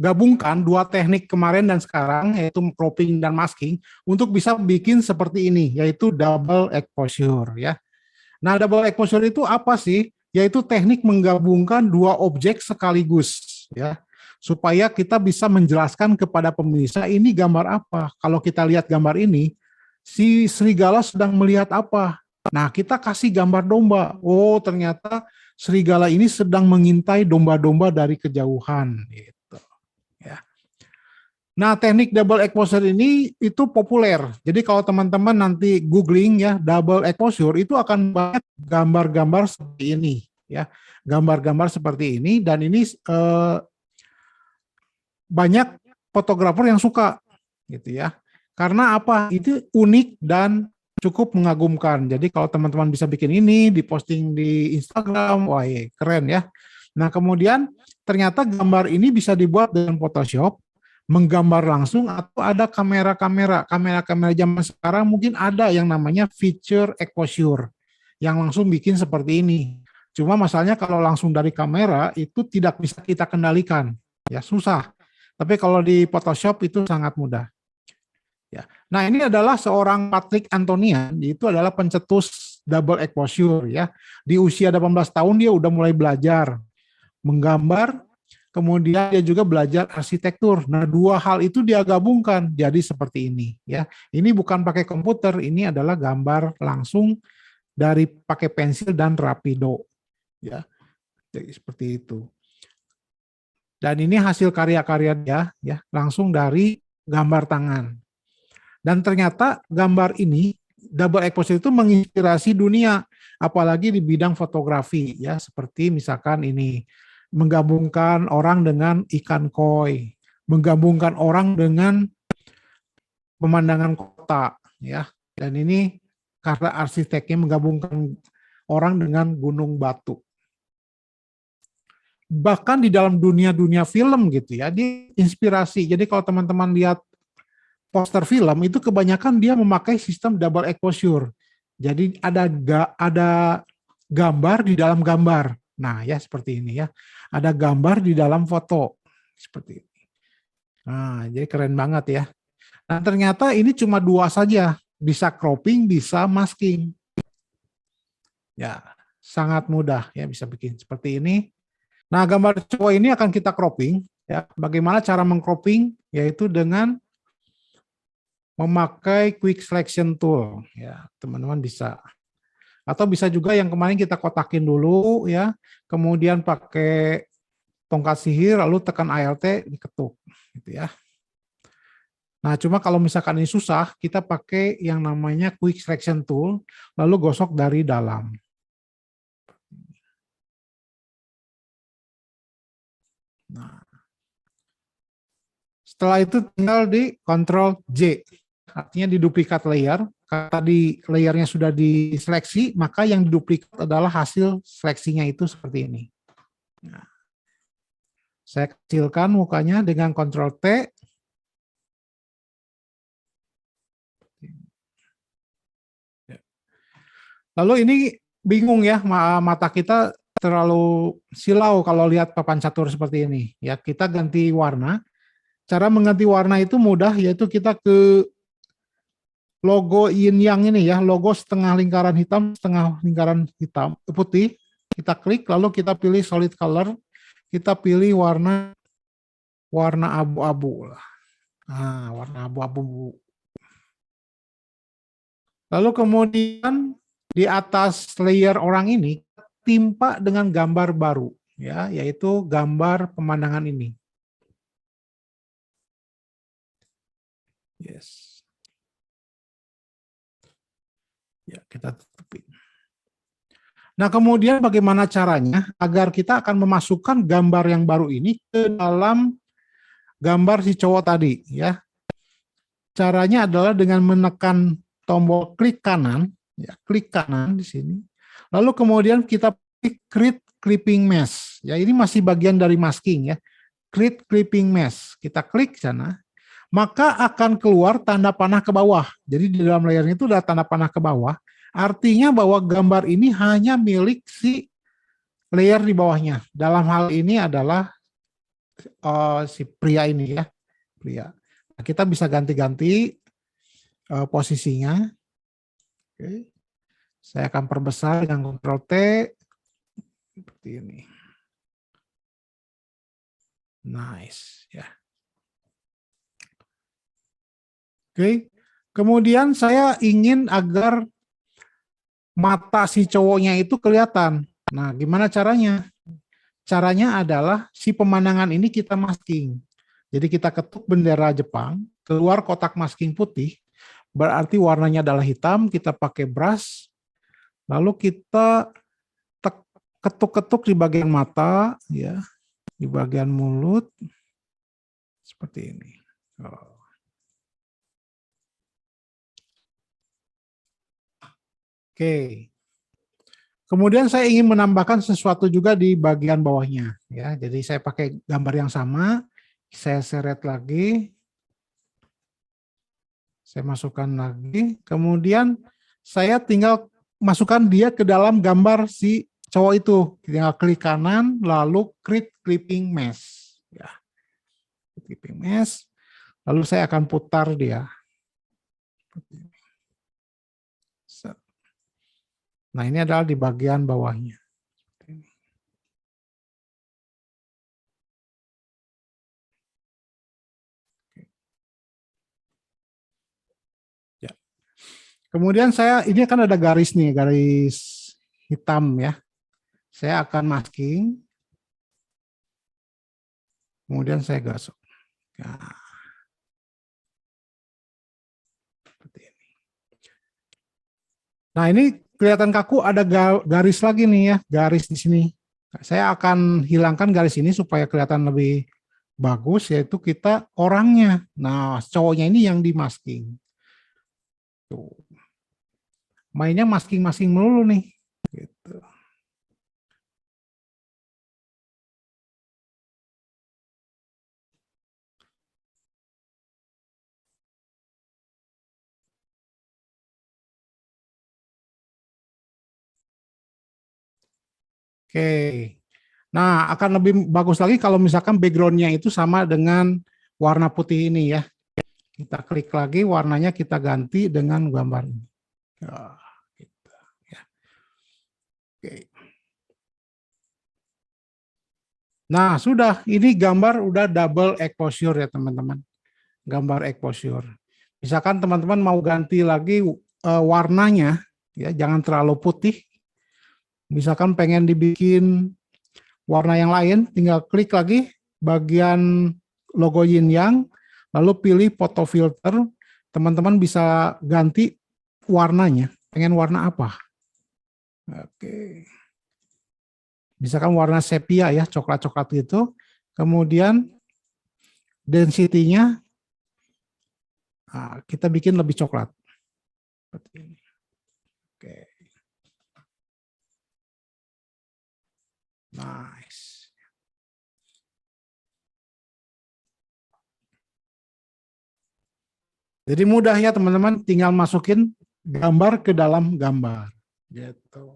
gabungkan dua teknik kemarin dan sekarang, yaitu cropping dan masking, untuk bisa bikin seperti ini, yaitu double exposure. Ya. Nah, double exposure itu apa sih? Yaitu teknik menggabungkan dua objek sekaligus, ya, supaya kita bisa menjelaskan kepada pemirsa ini gambar apa. Kalau kita lihat gambar ini, si serigala sedang melihat apa? Nah, kita kasih gambar domba. Oh, ternyata serigala ini sedang mengintai domba-domba dari kejauhan. Gitu. Ya. Nah, teknik double exposure ini itu populer. Jadi kalau teman-teman nanti googling ya double exposure itu akan banyak gambar-gambar seperti ini ya. Gambar-gambar seperti ini dan ini banyak fotografer yang suka gitu ya. Karena apa? Itu unik dan cukup mengagumkan. Jadi kalau teman-teman bisa bikin ini, diposting di Instagram, wah keren ya. Nah, kemudian ternyata gambar ini bisa dibuat dengan Photoshop, menggambar langsung atau ada kamera-kamera zaman sekarang mungkin ada yang namanya feature exposure yang langsung bikin seperti ini. Cuma masalahnya kalau langsung dari kamera itu tidak bisa kita kendalikan, ya susah. Tapi kalau di Photoshop itu sangat mudah. Ya. Nah, ini adalah seorang Patrick Antonian, itu adalah pencetus double exposure ya. Di usia 18 tahun dia udah mulai belajar menggambar. Kemudian dia juga belajar arsitektur. Nah, dua hal itu dia gabungkan jadi seperti ini ya. Ini bukan pakai komputer, ini adalah gambar langsung dari pakai pensil dan rapido ya. Jadi seperti itu. Dan ini hasil karya-karya dia ya, langsung dari gambar tangan. Dan ternyata gambar ini double exposure itu menginspirasi dunia, apalagi di bidang fotografi ya, seperti misalkan ini menggabungkan orang dengan ikan koi, menggabungkan orang dengan pemandangan kota ya. Dan ini karena arsiteknya menggabungkan orang dengan gunung batu. Bahkan di dalam dunia-dunia film gitu ya, dia inspirasi. Jadi kalau teman-teman lihat poster film itu kebanyakan dia memakai sistem double exposure. Jadi ada gambar di dalam gambar. Nah, ya seperti ini ya. Ada gambar di dalam foto. Seperti ini. Nah, jadi keren banget ya. Nah, ternyata ini cuma dua saja. Bisa cropping, bisa masking. Ya, sangat mudah ya bisa bikin seperti ini. Nah, gambar cowok ini akan kita cropping ya. Bagaimana cara mengcropping? Yaitu dengan memakai quick selection tool ya, teman-teman bisa. Atau bisa juga yang kemarin kita kotakin dulu ya, kemudian pakai tongkat sihir lalu tekan Alt diketuk gitu ya. Nah, cuma kalau misalkan ini susah, kita pakai yang namanya quick selection tool lalu gosok dari dalam. Nah, setelah itu tinggal di Ctrl J, artinya di duplikat layer. Tadi layernya sudah diseleksi, maka yang diduplikat adalah hasil seleksinya itu seperti ini. Nah, saya kecilkan mukanya dengan Ctrl T. Lalu ini bingung ya, mata kita terlalu silau kalau lihat papan catur seperti ini. Ya, kita ganti warna. Cara mengganti warna itu mudah, yaitu kita ke logo yin yang ini ya, logo setengah lingkaran hitam, setengah lingkaran hitam putih. Kita klik, lalu kita pilih solid color, kita pilih warna abu-abu lah. Nah, warna abu-abu. Lalu kemudian di atas layer orang ini timpa dengan gambar baru ya, yaitu gambar pemandangan ini. Yes. Ya, kita tutupin. Nah, kemudian bagaimana caranya agar kita akan memasukkan gambar yang baru ini ke dalam gambar si cowok tadi ya. Caranya adalah dengan menekan tombol klik kanan, ya, klik kanan di sini. Lalu kemudian kita klik create clipping mesh. Ya, ini masih bagian dari masking ya. Create clipping mesh. Kita klik sana, maka akan keluar tanda panah ke bawah. Jadi di dalam layarnya itu ada tanda panah ke bawah. Artinya bahwa gambar ini hanya milik si layer di bawahnya. Dalam hal ini adalah si pria ini ya, pria. Nah, kita bisa ganti-ganti posisinya. Oke. Saya akan perbesar dengan Ctrl T seperti ini. Nice ya. Oke. Kemudian saya ingin agar mata si cowoknya itu kelihatan. Nah, gimana caranya? Caranya adalah si pemandangan ini kita masking. Jadi kita ketuk bendera Jepang, keluar kotak masking putih, berarti warnanya adalah hitam, kita pakai brush, lalu kita ketuk-ketuk di bagian mata, ya, di bagian mulut, seperti ini. Oke. Kemudian saya ingin menambahkan sesuatu juga di bagian bawahnya, ya. Jadi saya pakai gambar yang sama, saya seret lagi, saya masukkan lagi, kemudian saya tinggal masukkan dia ke dalam gambar si cowok itu. Tinggal klik kanan, lalu create clipping mesh, ya. Clipping mesh, lalu saya akan putar dia. Nah, ini adalah di bagian bawahnya. Ya. Kemudian ini kan ada garis nih, garis hitam ya. Saya akan masking. Kemudian saya gosok. Nah. Seperti ini. Nah, ini kelihatan kaku, ada garis lagi nih ya, garis di sini. Saya akan hilangkan garis ini supaya kelihatan lebih bagus, yaitu kita orangnya. Nah, cowoknya ini yang di masking. Tuh. Mainnya masking-masking melulu nih. Gitu. Oke. Nah, akan lebih bagus lagi kalau misalkan background-nya itu sama dengan warna putih ini ya. Kita klik lagi, warnanya kita ganti dengan gambar ini. Gitu, ya. Oke. Nah, sudah. Ini gambar udah double exposure ya teman-teman. Gambar exposure. Misalkan teman-teman mau ganti lagi warnanya, ya jangan terlalu putih. Misalkan pengen dibikin warna yang lain, tinggal klik lagi bagian logo yin yang, lalu pilih photo filter. Teman-teman bisa ganti warnanya. Pengen warna apa? Oke. Misalkan warna sepia ya, coklat-coklat gitu. Kemudian density-nya kita bikin lebih coklat. Seperti ini. Oke. Nice. Jadi mudah ya teman-teman, tinggal masukin gambar ke dalam gambar. Gitu.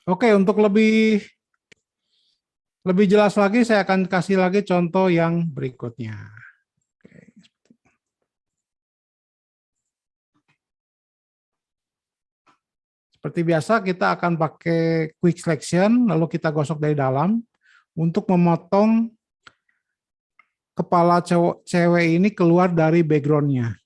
Oke, untuk lebih jelas lagi, saya akan kasih lagi contoh yang berikutnya. Seperti biasa, kita akan pakai quick selection, lalu kita gosok dari dalam untuk memotong kepala cewek ini keluar dari background-nya.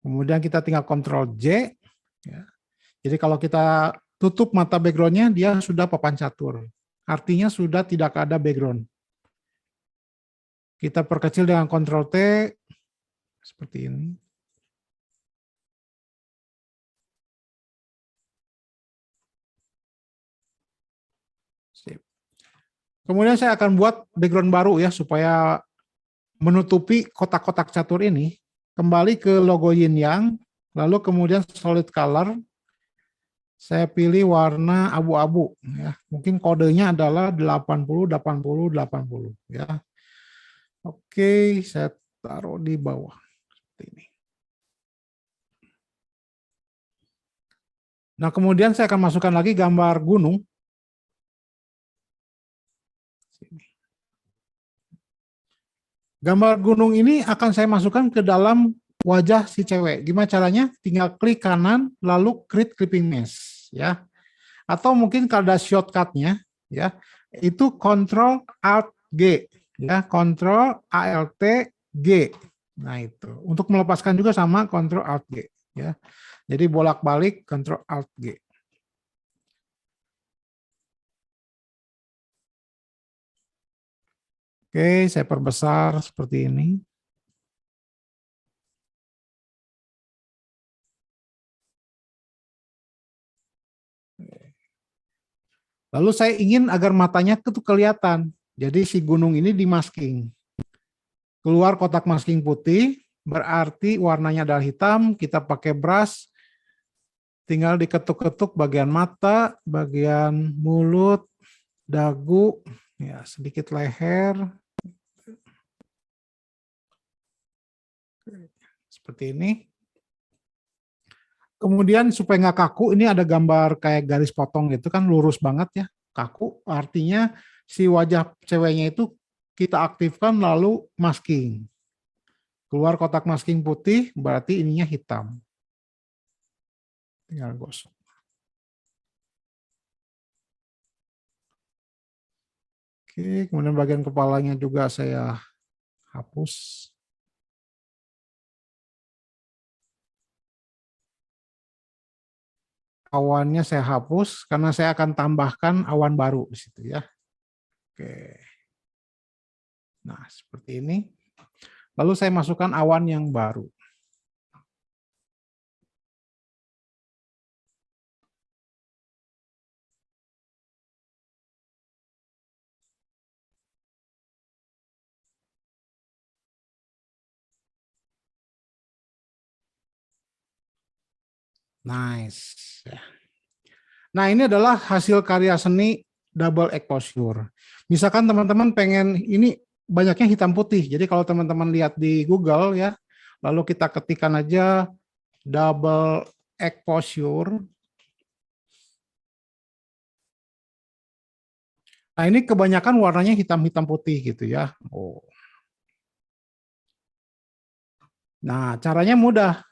Kemudian kita tinggal Ctrl J. Ya. Jadi kalau kita tutup mata background-nya, dia sudah papan catur. Artinya sudah tidak ada background. Kita perkecil dengan Ctrl T, seperti ini. Sip. Kemudian saya akan buat background baru ya, supaya menutupi kotak-kotak catur ini. Kembali ke logo yin yang, lalu kemudian solid color. Saya pilih warna abu-abu ya. Mungkin kodenya adalah 80 80 80 ya. Oke, saya taruh di bawah seperti ini. Nah, kemudian saya akan masukkan lagi gambar gunung. Gambar gunung ini akan saya masukkan ke dalam wajah si cewek. Gimana caranya? Tinggal klik kanan, lalu create clipping mesh, ya. Atau mungkin kalau ada shortcut-nya, ya, itu Ctrl Alt G, ya, Ctrl Alt G, Nah itu. Untuk melepaskan juga sama Ctrl Alt G ya. Jadi bolak-balik Ctrl Alt G. Oke, saya perbesar seperti ini. Lalu saya ingin agar matanya itu kelihatan. Jadi si gunung ini dimasking. Keluar kotak masking putih, berarti warnanya adalah hitam. Kita pakai brush, tinggal diketuk-ketuk bagian mata, bagian mulut, dagu, ya sedikit leher. Seperti ini. Kemudian supaya nggak kaku, ini ada gambar kayak garis potong gitu kan, lurus banget ya. Kaku artinya si wajah ceweknya itu kita aktifkan lalu masking. Keluar kotak masking putih, berarti ininya hitam. Tinggal gosok. Oke, kemudian bagian kepalanya juga saya hapus. Awannya saya hapus karena saya akan tambahkan awan baru di situ ya. Oke. Nah, seperti ini. Lalu saya masukkan awan yang baru. Nice. Nah, ini adalah hasil karya seni double exposure. Misalkan teman-teman pengen ini banyaknya hitam putih. Jadi kalau teman-teman lihat di Google ya, lalu kita ketikkan aja double exposure. Nah, ini kebanyakan warnanya hitam-hitam putih gitu ya. Oh. Nah, caranya mudah.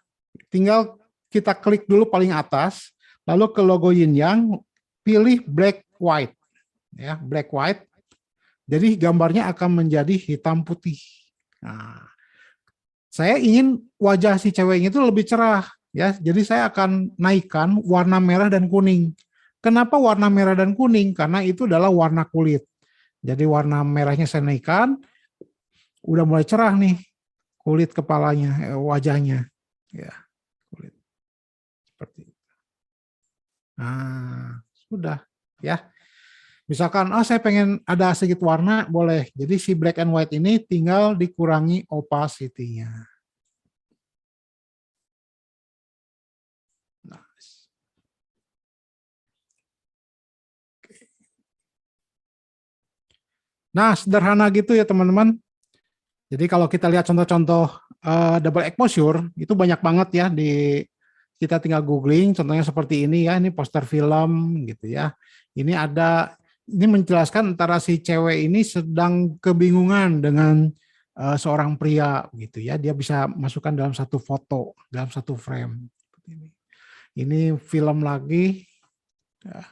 Tinggal kita klik dulu paling atas, lalu ke logo Yin Yang, pilih black white. Ya, black white. Jadi gambarnya akan menjadi hitam putih. Nah, saya ingin wajah si ceweknya itu lebih cerah ya. Jadi saya akan naikkan warna merah dan kuning. Kenapa warna merah dan kuning? Karena itu adalah warna kulit. Jadi warna merahnya saya naikkan, udah mulai cerah nih kulit kepalanya, wajahnya. Ya, kulit. Seperti itu. Nah, sudah ya. Misalkan, saya pengen ada sedikit warna, boleh. Jadi si black and white ini tinggal dikurangi opacity-nya. Nah, sederhana gitu ya teman-teman. Jadi kalau kita lihat contoh-contoh double exposure, itu banyak banget ya di kita tinggal googling, contohnya seperti ini ya, ini poster film gitu ya. Ini menjelaskan antara si cewek ini sedang kebingungan dengan seorang pria gitu ya. Dia bisa masukkan dalam satu foto, dalam satu frame. Ini film lagi. Ya.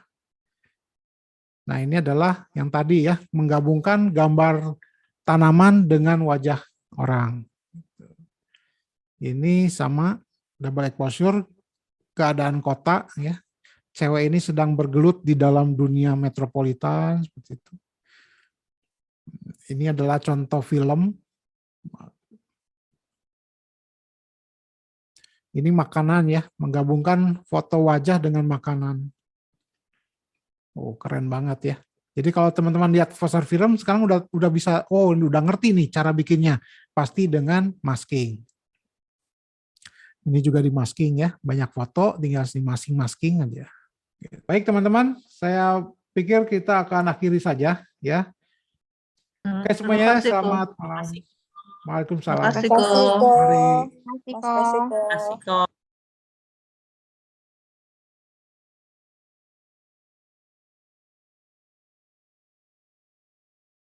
Nah, ini adalah yang tadi ya, menggabungkan gambar tanaman dengan wajah orang. Ini sama double exposure, keadaan kota ya. Cewek ini sedang bergelut di dalam dunia metropolitan seperti itu. Ini adalah contoh film. Ini makanan ya, menggabungkan foto wajah dengan makanan. Oh, keren banget ya. Jadi kalau teman-teman lihat poster film sekarang udah bisa, udah ngerti nih cara bikinnya. Pasti dengan masking. Ini juga di masking ya, banyak foto, tinggal di masking aja. Baik teman-teman, saya pikir kita akan akhiri saja ya. Oke semuanya, selamat malam. Waalaikumsalam. Terima kasih, Ko. Mari. Terima kasih, Ko. Asik kok.